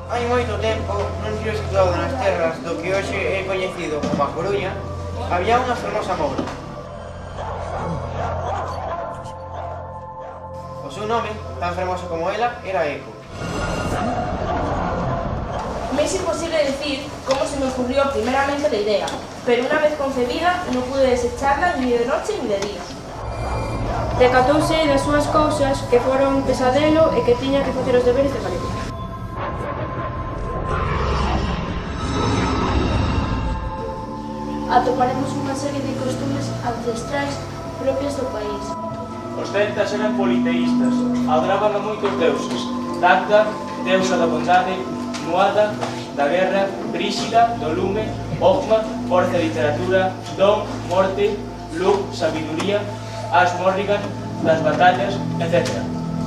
Hai moito tempo, nun río situado nas terras do que hoxe é coñecido como A Coruña, había unha fermosa moura. O seu nome, tan fermoso como ela, era Eco. Me es imposible decir cómo se me ocurrió primeramente la idea, pero una vez concebida no pude desecharla ni de noche ni de día. Decatouse das súas cousas que foron un pesadelo e que tiña que facer os deberes de galego. Atoparemos unha serie de costumes ancestrais propias do país. Os celtas eran politeístas, adoraban a moitos deuses: Dagda, deusa da bondade; Nuada, da guerra; Bríxida, do lume; Ogma, forza e literatura; Don, morte; Lug, sabiduría; As Morrigan, das batallas, etc.,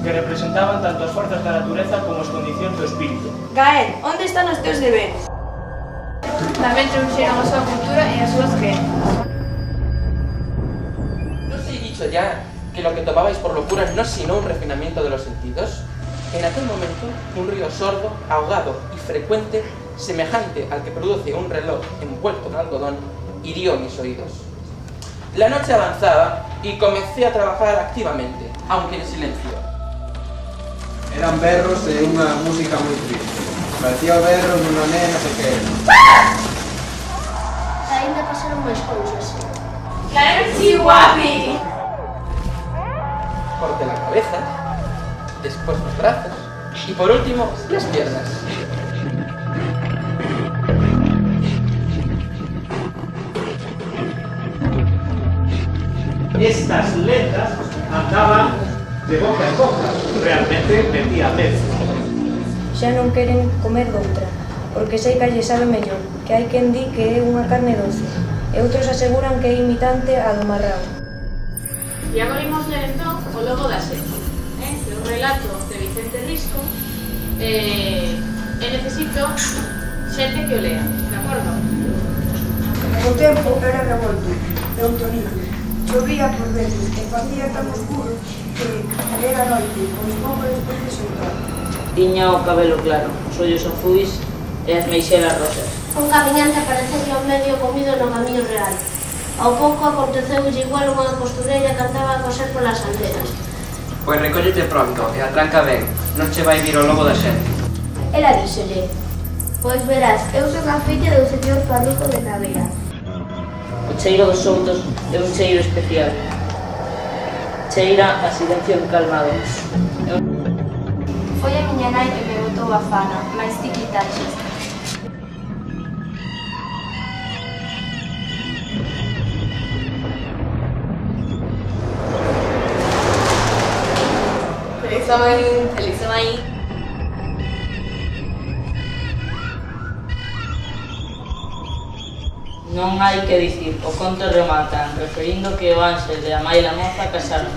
que representaban tanto as forzas da natureza como as condicións do espírito. Gael, onde están os teus deberes? Tamén trouxeron a súa cultura e as súas creencias. ¿No os he dicho ya que lo que tomabais por locura no es sino un refinamiento de los sentidos? En aquel momento, un río sordo, ahogado y frecuente, semejante al que produce un reloj envuelto en algodón, hirió mis oídos. La noche avanzaba y comencé a trabajar activamente, aunque en silencio. Eran berros e unha música moi triste. Parecía o berro dunha nena se que era. Ainda pasaron máis cousas. ¡Claro que sí, guapi! Corté la cabeza, después los brazos y por último las piernas. Estas letras andaban de boca en boca, realmente metían medo. Xa non queren comer doutra, porque sei que lle sabe mellor, que hai quen di que é unha carne doce, e outros aseguran que é imitante a do marrao. E agora imos ler entón o logo da serie, que é un relato de Vicente Risco, e necesito xente que o lea, de acordo? O tempo era revolto e outonil. Chovía por veces e facía tan oscuro que era noite, pois pouco despois de soltar. Tiña o cabelo claro, os ollos azuis e as meixelas rosas. Un camiñante apareceu medio comido no camiño real. Ao pouco aconteceulle igual unha costureira que andaba a coser polas aldeas. Pois recóllete pronto e atranca ben, non che vai vir o lobo da xente. Ela díxolle: pois verás, eu son a filla do señor Farruco de Navera. O cheiro dos soutos é un cheiro especial. Cheira a silencio encalmado. Foi a miña nai que me botou a fana, mais ti quitaxes. Feliz Halloween! Feliz Halloween! Non hai que dicir, o conto remata referindo que o Ángel e a Maila Moza casaron.